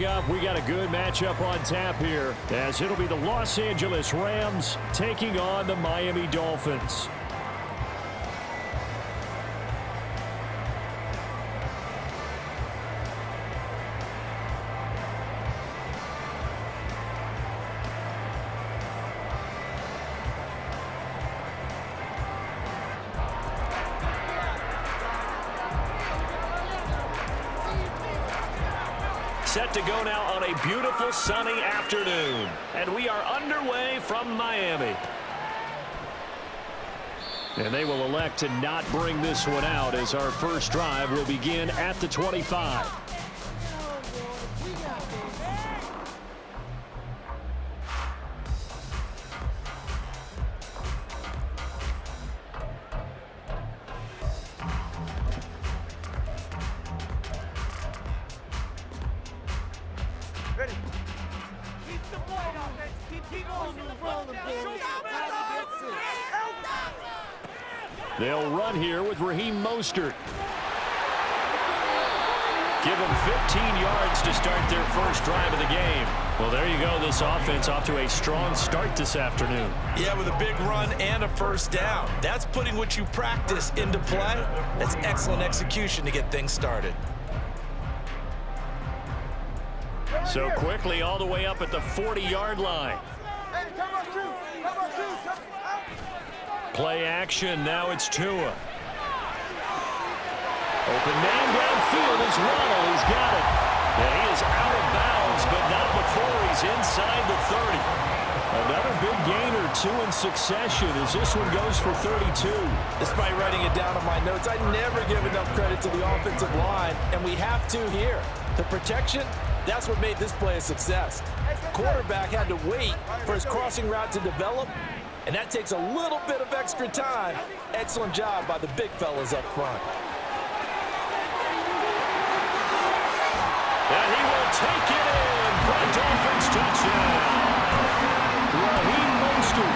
up, we got a good matchup on tap here, as it'll be the Los Angeles Rams taking on the Miami Dolphins. Set to go now on a beautiful sunny afternoon. And we are underway from Miami. And they will elect to not bring this one out, as our first drive will begin at the 25. They'll run here with Raheem Mostert. Give them 15 yards to start their first drive of the game. Well, there you go. This offense off to a strong start this afternoon. Yeah, with a big run and a first down. That's putting what you practice into play. That's excellent execution to get things started. So quickly all the way up at the 40-yard line. Play action. Now it's Tua. Open man downfield is Waddle. He's got it. And he is out of bounds, but not before he's inside the 30. Another big gain or two in succession as this one goes for 32. Despite writing it down on my notes, I never give enough credit to the offensive line, and we have to here. The protection, that's what made this play a success. Quarterback had to wait for his crossing route to develop, and that takes a little bit of extra time. Excellent job by the big fellas up front. And he will take it in for a Dolphins touchdown. Raheem Mostert,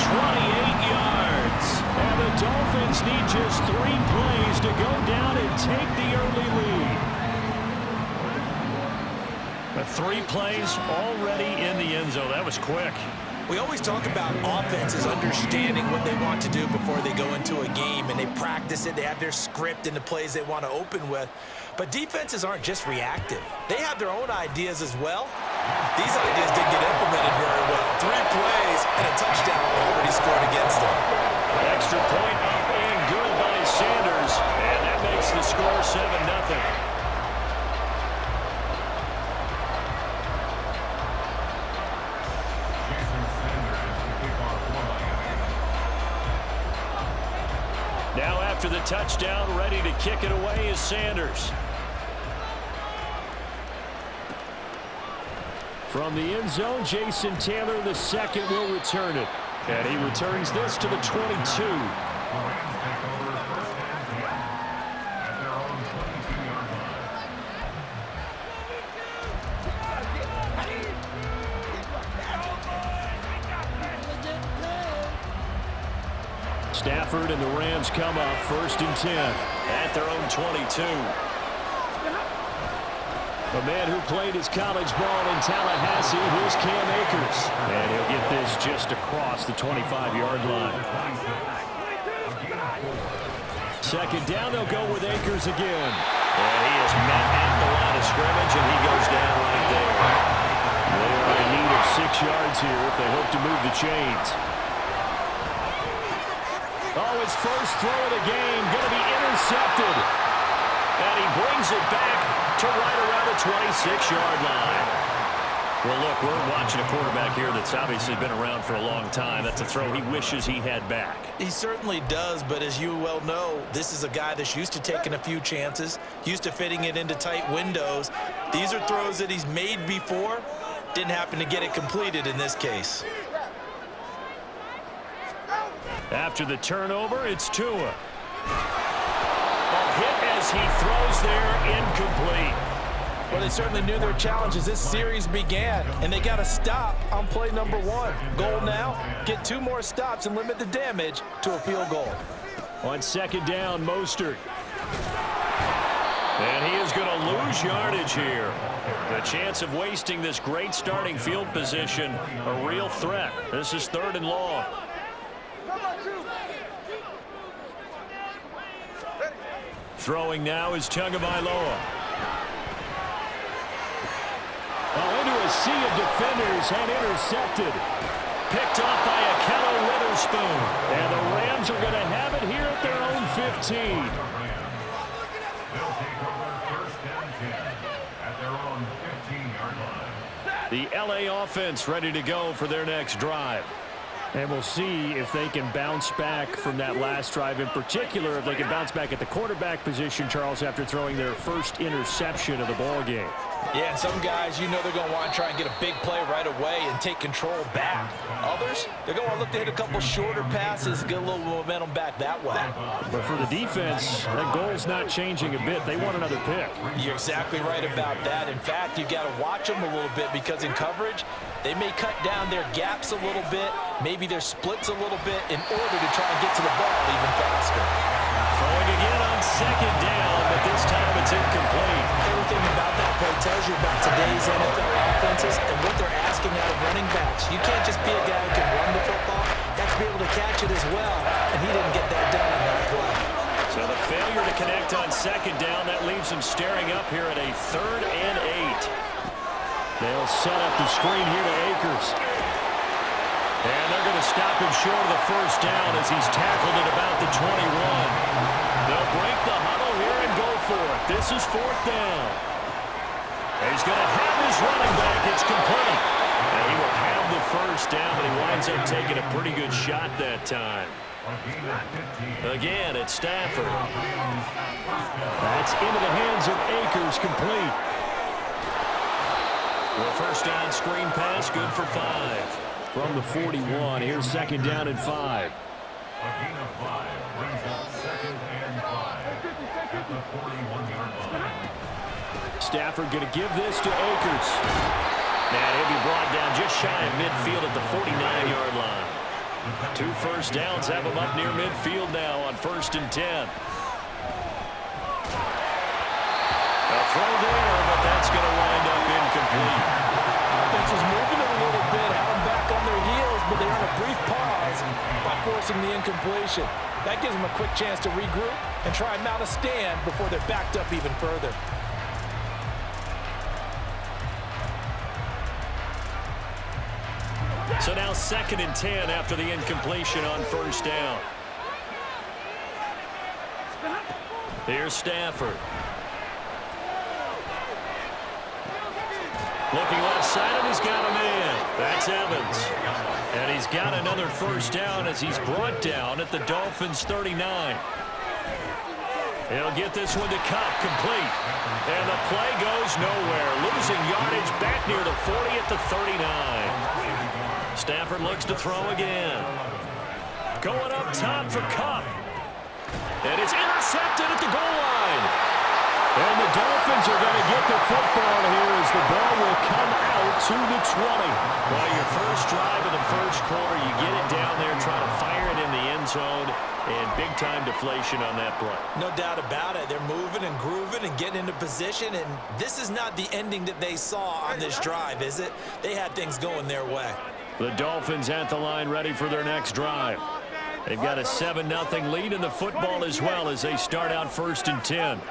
28 yards. And the Dolphins need just 3 plays to go down and take the early lead. The 3 plays already in the end zone. That was quick. We always talk about offenses understanding what they want to do before they go into a game, and they practice it. They have their script and the plays they want to open with. But defenses aren't just reactive. They have their own ideas as well. These ideas didn't get implemented very well. 3 plays and a touchdown already scored against them. Extra point up and good by Sanders. And that makes the score 7-0. Now after the touchdown, ready to kick it away is Sanders. From the end zone, Jason Taylor II will return it. And he returns this to the 22. Stafford and the Rams come up 1st and 10 at their own 22. A man who played his college ball in Tallahassee, here's Cam Akers. And he'll get this just across the 25-yard line. 2nd down, they'll go with Akers again. And he is met at the line of scrimmage, and he goes down right there. They are in need of 6 yards here if they hope to move the chains. Oh, his first throw of the game going to be intercepted. And he brings it back to right around the 26-yard line. Well, look, we're watching a quarterback here that's obviously been around for a long time. That's a throw he wishes he had back. He certainly does, but as you well know, this is a guy that's used to taking a few chances, used to fitting it into tight windows. These are throws that he's made before. Didn't happen to get it completed in this case. After the turnover, it's Tua. A hit as he throws there, incomplete. Well, they certainly knew their challenge as this series began, and they got a stop on play number 1. Goal now, get 2 more stops and limit the damage to a field goal. On 2nd down, Mostert. And he is going to lose yardage here. The chance of wasting this great starting field position, a real threat. This is 3rd and long. Throwing now is Tagovailoa. Into a sea of defenders and intercepted. Picked off by Akello Witherspoon. And the Rams are going to have it here at their own 15. The LA offense ready to go for their next drive. And we'll see if they can bounce back from that last drive. In particular, if they can bounce back at the quarterback position, Charles, after throwing their first interception of the ball game. Yeah, and some guys, you know they're going to want to try and get a big play right away and take control back. Others, they're going to look to hit a couple shorter passes, get a little momentum back that way. But for the defense, that goal's not changing a bit. They want another pick. You're exactly right about that. In fact, you got to watch them a little bit because in coverage, they may cut down their gaps a little bit, maybe their splits a little bit in order to try and get to the ball even faster. Throwing again on 2nd down, but this time it's incomplete. Everything about that play tells you about today's NFL offenses and what they're asking out of running backs. You can't just be a guy who can run the football. You have to be able to catch it as well, and he didn't get that done on that play. So the failure to connect on 2nd down, that leaves him staring up here at a 3rd and 8. They'll set up the screen here to Akers. And they're going to stop him short of the 1st down as he's tackled at about the 21. They'll break the huddle here and go for it. This is 4th down. He's going to have his running back. It's complete. And he will have the 1st down, but he winds up taking a pretty good shot that time. Again, it's Stafford. That's into the hands of Akers, complete. Well, 1st down screen pass, good for 5. From the 41, here's 2nd down and 5. A gain of 5 brings up 2nd and 5 at the 41-yard line. Stafford going to give this to Akers. And he'll be brought down just shy of midfield at the 49-yard line. 2 1st downs have him up near midfield now on 1st and 10. A throw there, but that's going to wind up incomplete. Offense was moving it a little bit, had them back on their heels, but they earned a brief pause by forcing the incompletion. That gives them a quick chance to regroup and try and mount a stand before they're backed up even further. So now 2nd and 10 after the incompletion on 1st down. Here's Stafford. Looking left side, and he's got a man. That's Evans. And he's got another 1st down as he's brought down at the Dolphins' 39. He'll get this one to Kupp, complete. And the play goes nowhere. Losing yardage back near the 40 at the 39. Stafford looks to throw again. Going up top for Kupp. And it's intercepted at the goal line. And the Dolphins are going to get the football here as the ball will come out to the 20. Well, your first drive of the 1st quarter, you get it down there, try to fire it in the end zone, and big-time deflation on that play. No doubt about it. They're moving and grooving and getting into position, and this is not the ending that they saw on this drive, is it? They had things going their way. The Dolphins at the line ready for their next drive. They've got a 7-0 lead in the football as well as they start out 1st and 10.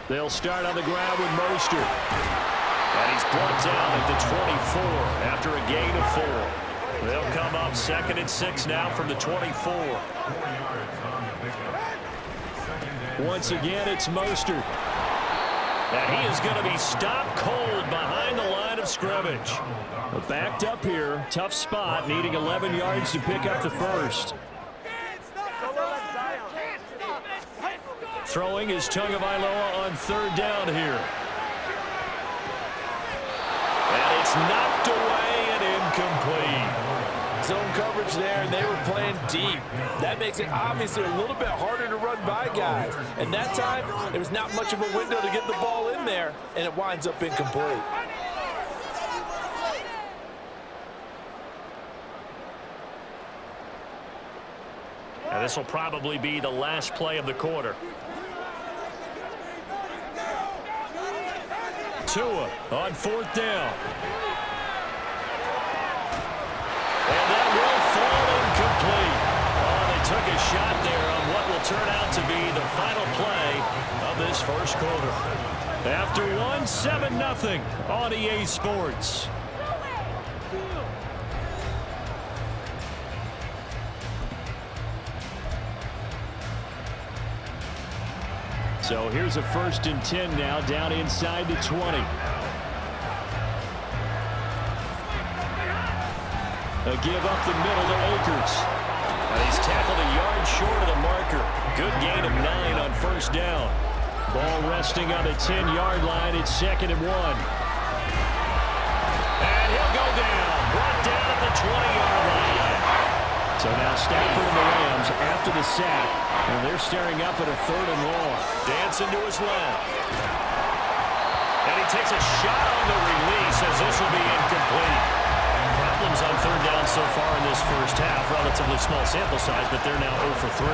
They'll start on the ground with Mostert. And he's brought down at the 24 after a gain of 4. They'll come up 2nd and 6 now from the 24. Once again, it's Mostert. And he is going to be stopped cold behind the line of scrimmage. Backed up here, tough spot, needing 11 yards to pick up the 1st. Throwing is Tagovailoa on 3rd down here. And it's knocked away and incomplete. Zone coverage there, and they were playing deep. That makes it obviously a little bit harder to run by guys. And that time, there was not much of a window to get the ball in there, and it winds up incomplete. And this will probably be the last play of the quarter. Tua on 4th down. And that will fall incomplete. Oh, they took a shot there on what will turn out to be the final play of this first quarter. After one, 7-0 on EA Sports. So here's a 1st and 10 now, down inside the 20. A give up the middle to Akers. And he's tackled a yard short of the marker. Good gain of 9 on 1st down. Ball resting on the 10-yard line. It's 2nd and 1. And he'll go down. Brought down at the 20-yard line. So now Stafford and the Rams after the sack. And they're staring up at a 3rd and long. Dancing to his left. And he takes a shot on the release as this will be incomplete. Problems on 3rd down so far in this first half. Relatively small sample size, but they're now 0 for 3.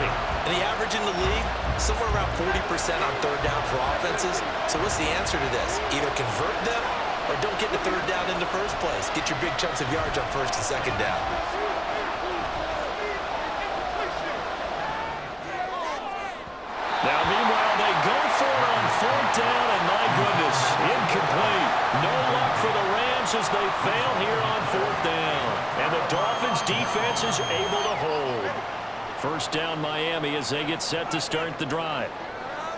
And the average in the league, somewhere around 40% on 3rd down for offenses. So what's the answer to this? Either convert them or don't get the 3rd down in the first place. Get your big chunks of yards on 1st and 2nd down. Now, meanwhile, they go for it on 4th down, and my goodness, incomplete. No luck for the Rams as they fail here on 4th down. And the Dolphins' defense is able to hold. 1st down, Miami, as they get set to start the drive.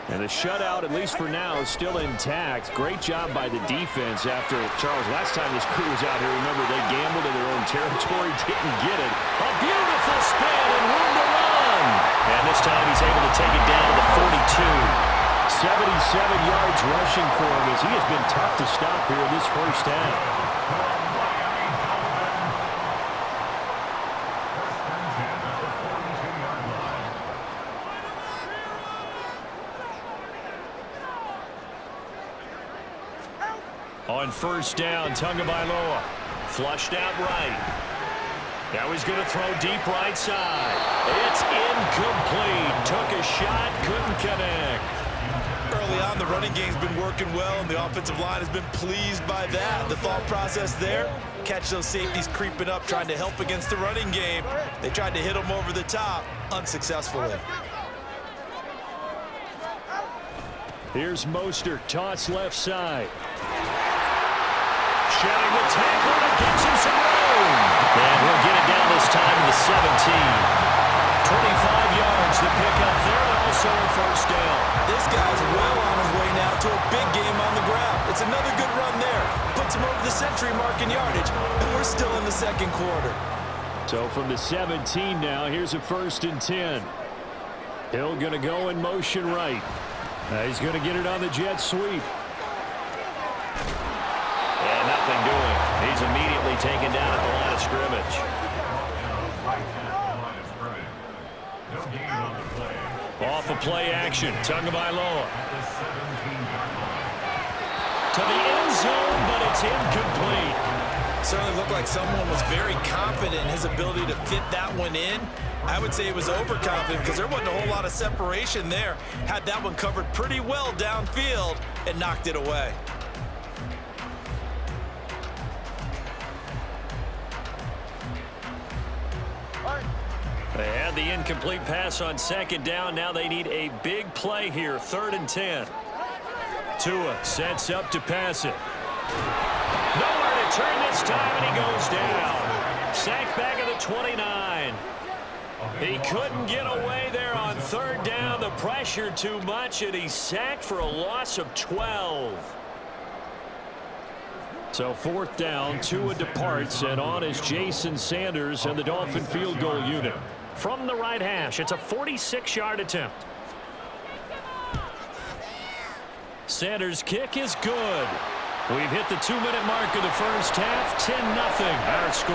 And the shutout, at least for now, is still intact. Great job by the defense after, Charles, last time this crew was out here, remember, they gambled in their own territory, didn't get it. A beautiful spin and room to run. And this time he's able to take it down to the 42. 77 yards rushing for him as he has been tough to stop here in this first half. On 1st down, Tagovailoa flushed out right. Now he's going to throw deep right side. It's incomplete. Took a shot, couldn't connect. Early on, the running game's been working well, and the offensive line has been pleased by that. The thought process there, catch those safeties creeping up, trying to help against the running game. They tried to hit them over the top, unsuccessfully. Here's Mostert, toss left side. Shedding the tackle, and it gives him some room. And he'll get it down this time to the 17. 25 yards to pick up there, and also a 1st down. This guy's well on his way now to a big game on the ground. It's another good run there. Puts him over the century mark in yardage, and we're still in the 2nd quarter. So from the 17 now, here's a 1st and 10. Hill going to go in motion right. He's going to get it on the jet sweep. And nothing doing. He's immediately taken down at the line of scrimmage. Off of play action, Tagovailoa. To the end zone, but it's incomplete. Certainly looked like someone was very confident in his ability to fit that one in. I would say he was overconfident because there wasn't a whole lot of separation there. Had that one covered pretty well downfield and knocked it away. They had the incomplete pass on 2nd down. Now they need a big play here. 3rd and 10. Tua sets up to pass it. Nowhere to turn this time, and he goes down. Sacked back at the 29. He couldn't get away there on 3rd down. The pressure too much, and he's sacked for a loss of 12. So 4th down, Tua departs, and on is Jason Sanders and the Dolphin field goal unit. From the right hash, it's a 46-yard attempt. Sanders' kick is good. We've hit the 2-minute mark of the first half. 10-0 our score.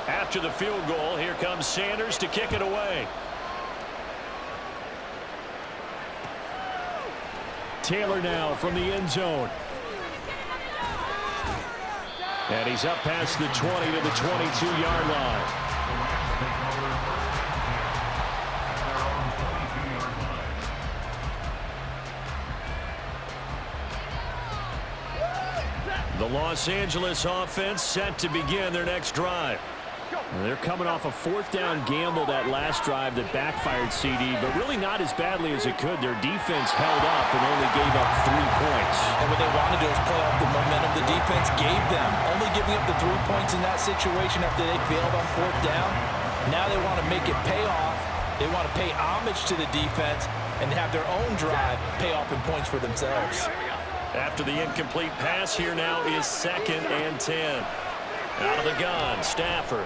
After the field goal, here comes Sanders to kick it away. Taylor now from the end zone. And he's up past the 20 to the 22-yard line. The Los Angeles offense set to begin their next drive. They're coming off a fourth down gamble that last drive that backfired CD, but really not as badly as it could. Their defense held up and only gave up 3 points. And what they want to do is play off the momentum the defense gave them. Only giving up the 3 points in that situation after they failed on fourth down. Now they want to make it pay off. They want to pay homage to the defense and have their own drive pay off in points for themselves. After the incomplete pass, here now is 2nd and 10. Out of the gun, Stafford.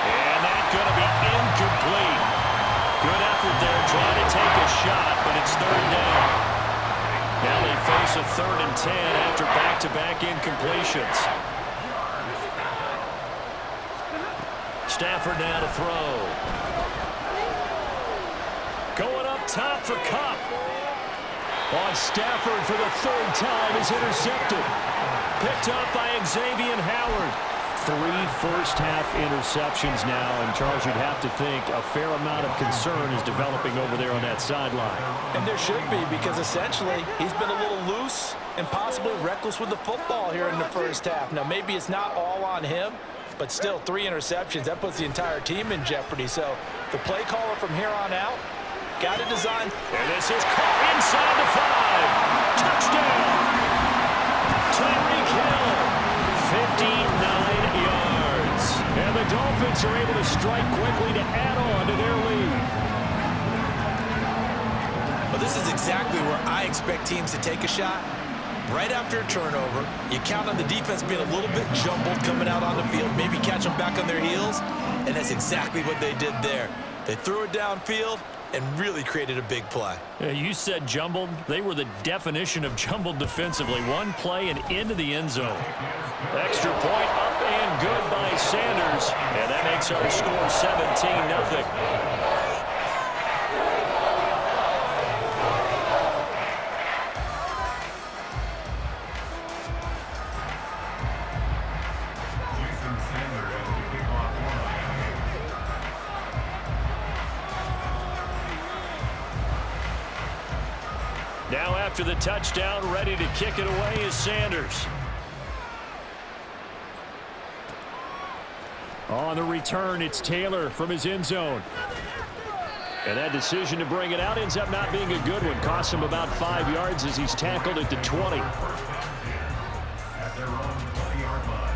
And that's going to be incomplete. Good effort there trying to take a shot, but it's 3rd down. Now they face a 3rd and 10 after back-to-back incompletions. Stafford now to throw. Going up top for Kupp. On Stafford for the 3rd time is intercepted. Picked up by Xavier Howard. 3 first-half interceptions now, and Charles, you'd have to think a fair amount of concern is developing over there on that sideline. And there should be, because essentially he's been a little loose and possibly reckless with the football here in the first half. Now, maybe it's not all on him, but still 3 interceptions. That puts the entire team in jeopardy. So the play caller from here on out got to design. And this is caught inside the 5. Touchdown. Tyreek Hill, 59 yards. And the Dolphins are able to strike quickly to add on to their lead. Well, this is exactly where I expect teams to take a shot. Right after a turnover, you count on the defense being a little bit jumbled coming out on the field, maybe catch them back on their heels, and that's exactly what they did there. They threw it downfield and really created a big play. You said jumbled. They were the definition of jumbled defensively. One play and into the end zone. Extra point up and good by Sanders. And that makes our score 17-0. Now after the touchdown, ready to kick it away is Sanders. On the return, it's Taylor from his end zone. And that decision to bring it out ends up not being a good one. Cost him about 5 yards as he's tackled at the 20. At their own 20-yard line.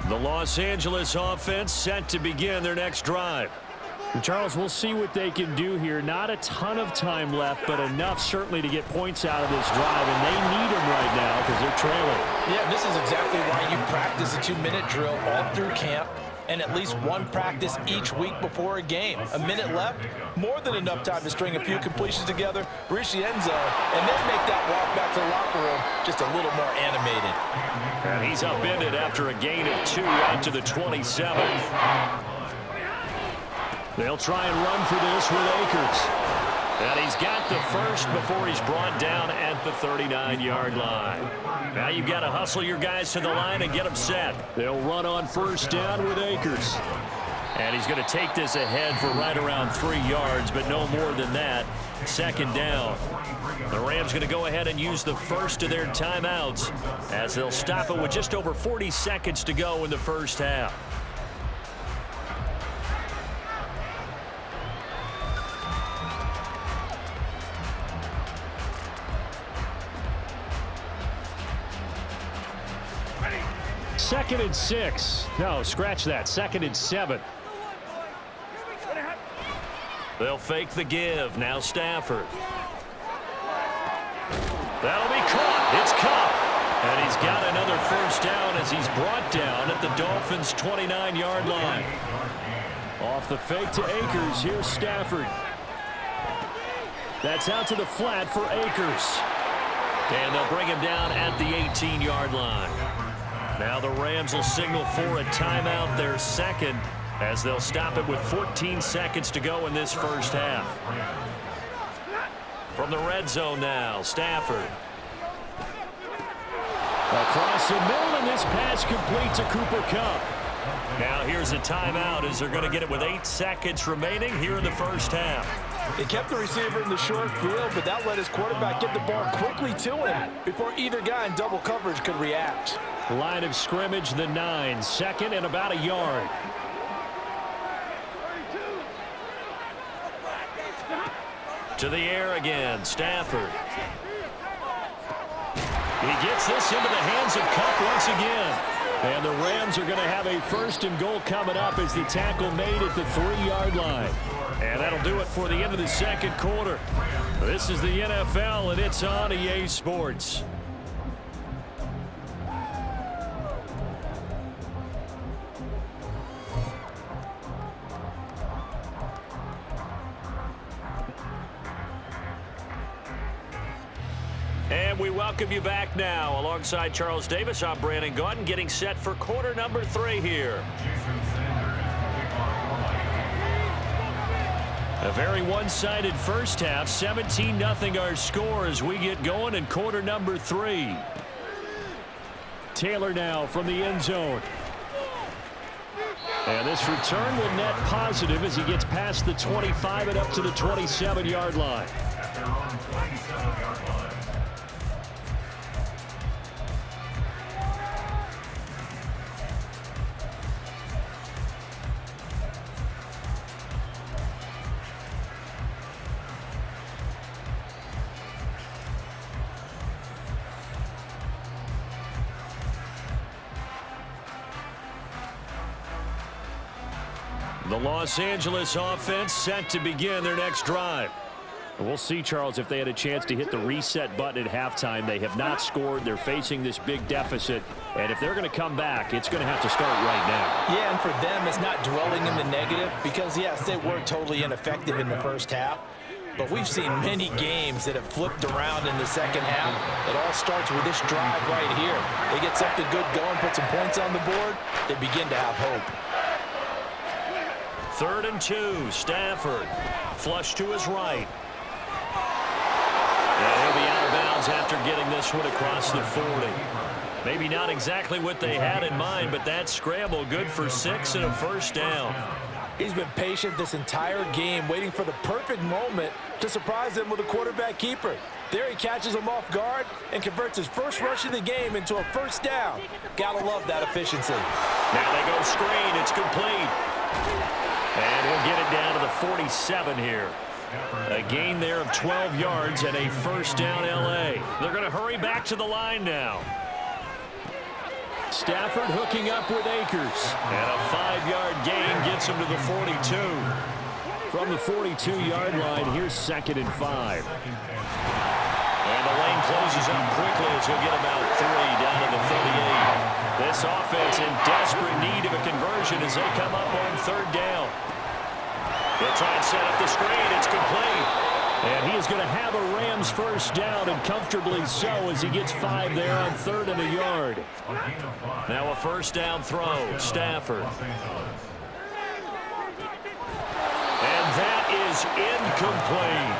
The Los Angeles offense set to begin their next drive. And Charles, we'll see what they can do here. Not a ton of time left, but enough certainly to get points out of this drive, and they need them right now because they're trailing. Yeah, this is exactly why you practice a 2-minute drill all through camp and at least one practice each week before a game. A minute left, more than enough time to string a few completions together, reach the end zone, and then make that walk back to the locker room just a little more animated. And he's upended after a gain of 2 out to the 27. They'll try and run for this with Akers. And he's got the first before he's brought down at the 39-yard line. Now you've got to hustle your guys to the line and get them set. They'll run on first down with Akers. And he's going to take this ahead for right around 3 yards, but no more than that. 2nd down. The Rams going to go ahead and use the first of their timeouts as they'll stop it with just over 40 seconds to go in the first half. Second and 6. No, scratch that. 2nd and 7. They'll fake the give. Now Stafford. That'll be caught. It's Kupp. And he's got another first down as he's brought down at the Dolphins' 29-yard line. Off the fake to Akers. Here's Stafford. That's out to the flat for Akers. And they'll bring him down at the 18-yard line. Now the Rams will signal for a timeout, their second, as they'll stop it with 14 seconds to go in this first half. From the red zone now, Stafford. Across the middle, and this pass complete to Cooper Kupp. Now here's a timeout as they're going to get it with 8 seconds remaining here in the first half. He kept the receiver in the short field, but that let his quarterback get the ball quickly to him before either guy in double coverage could react. Line of scrimmage, the 9, second and about a yard. To the air again, Stafford. He gets this into the hands of Kupp once again. And the Rams are going to have a 1st and goal coming up as the tackle made at the 3-yard line. And that'll do it for the end of the second quarter. This is the NFL, and it's on EA Sports. And we welcome you back now. Alongside Charles Davis, I'm Brandon Gaudin, getting set for quarter number 3 here. A very one-sided first half, 17-0 our score as we get going in quarter number 3. Taylor now from the end zone. And this return will net positive as he gets past the 25 and up to the 27-yard line. The Los Angeles offense set to begin their next drive. We'll see, Charles, if they had a chance to hit the reset button at halftime. They have not scored. They're facing this big deficit. And if they're going to come back, it's going to have to start right now. Yeah, and for them, it's not dwelling in the negative because, yes, they were totally ineffective in the first half. But we've seen many games that have flipped around in the second half. It all starts with this drive right here. They get something good going, put some points on the board, they begin to have hope. 3rd and 2, Stafford. Flush to his right. And he'll be out of bounds after getting this one across the 40. Maybe not exactly what they had in mind, but that scramble good for 6 and a first down. He's been patient this entire game, waiting for the perfect moment to surprise them with a quarterback keeper. There he catches him off guard and converts his first rush of the game into a first down. Gotta love that efficiency. Now they go screen. It's complete. And he'll get it down to the 47 here. A gain there of 12 yards and a first down L.A. They're going to hurry back to the line now. Stafford hooking up with Akers. And a 5-yard gain gets him to the 42. From the 42-yard line, here's 2nd and 5. And the lane closes up quickly as he'll get about 3 down to the 38. This offense in desperate need of a conversion as they come up on 3rd down. They'll try and set up the screen. It's complete. And he is going to have a Rams first down, and comfortably so as he gets 5 there on 3rd and a yard. Now a first down throw. Stafford. And that is incomplete.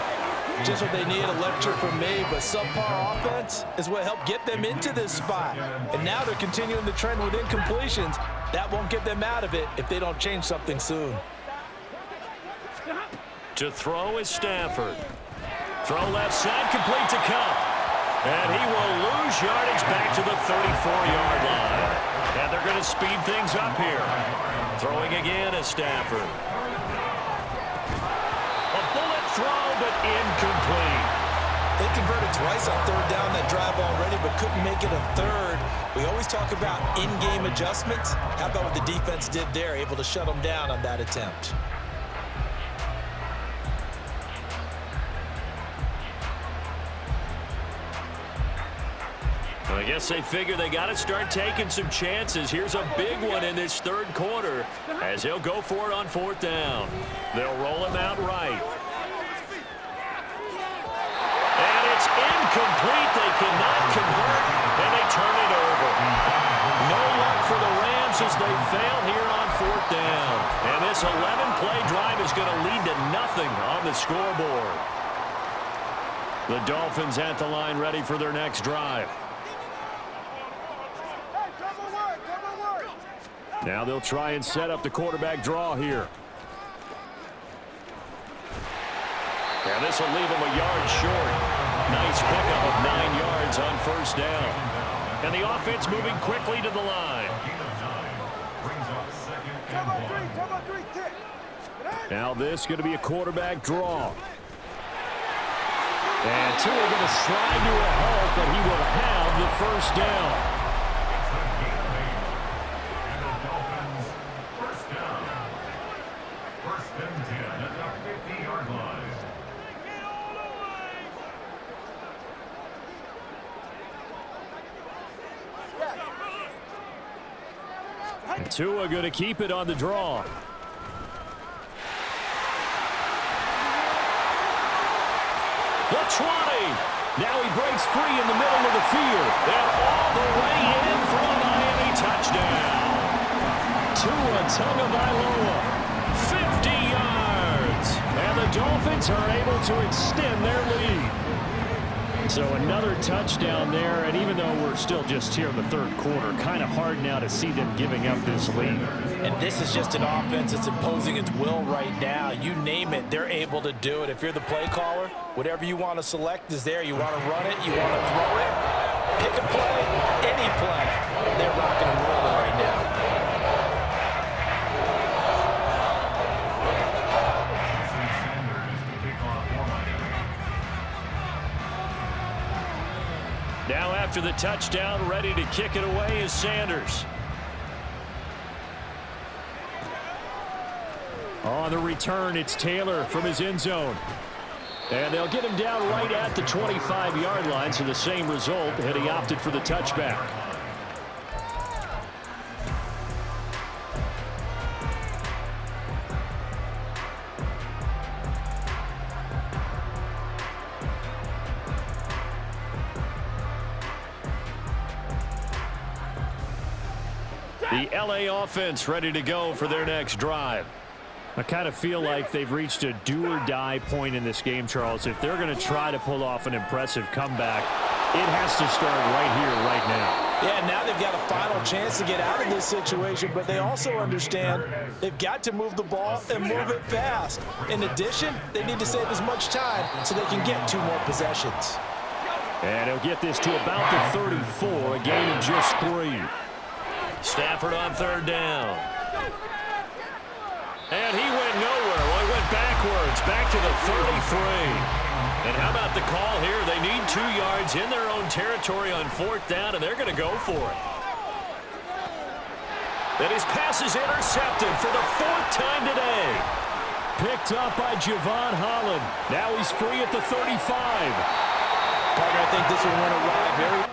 Just what they need, a lecture from me, but subpar offense is what helped get them into this spot. And now they're continuing the trend with incompletions. That won't get them out of it if they don't change something soon. To throw is Stafford. Throw left side, complete to Kupp. And he will lose yardage back to the 34-yard line. And they're going to speed things up here. Throwing again is Stafford. A bullet throw, but incomplete. They converted twice on 3rd down that drive already, but couldn't make it a 3rd. We always talk about in-game adjustments. How about what the defense did there, able to shut them down on that attempt? I guess they figure they got to start taking some chances. Here's a big one in this 3rd quarter as he'll go for it on 4th down. They'll roll him out right. And it's incomplete. They cannot convert, and they turn it over. No luck for the Rams as they fail here on 4th down. And this 11-play drive is going to lead to nothing on the scoreboard. The Dolphins at the line ready for their next drive. Now they'll try and set up the quarterback draw here. And this will leave him a yard short. Nice pickup of 9 yards on first down. And the offense moving quickly to the line. Now this is going to be a quarterback draw. And Tua going to slide to a halt, but he will have the first down. First and 10 at the 50-yard line. And Tua going to keep it on the draw. The 20. Now he breaks free in the middle of the field. And all the way in for a Miami touchdown. Tua Tagovailoa, 50 yards. And the Dolphins are able to extend their lead. So another touchdown there, and even though we're still just here in the third quarter, kind of hard now to see them giving up this lead. And this is just an offense that's imposing its will right now. You name it, they're able to do it. If you're the play caller, whatever you want to select is there. You want to run it, you want to throw it, pick a play, any play. They're rocking and rolling right now. Now after the touchdown, ready to kick it away is Sanders. On the return, it's Taylor from his end zone. And they'll get him down right at the 25-yard line, so the same result, and he opted for the touchback. The LA offense ready to go for their next drive. I kind of feel like they've reached a do-or-die point in this game, Charles. If they're going to try to pull off an impressive comeback, it has to start right here, right now. Yeah, now they've got a final chance to get out of this situation, but they also understand they've got to move the ball and move it fast. In addition, they need to save as much time so they can get 2 more possessions. And he'll get this to about the 34, a gain of just 3. Stafford on third down. And he went nowhere. Well, he went backwards, back to the 33. And how about the call here? They need 2 yards in their own territory on 4th down, and they're going to go for it. And his pass is intercepted for the 4th time today. Picked up by Javon Holland. Now he's free at the 35. Parker, I think this will run a ride very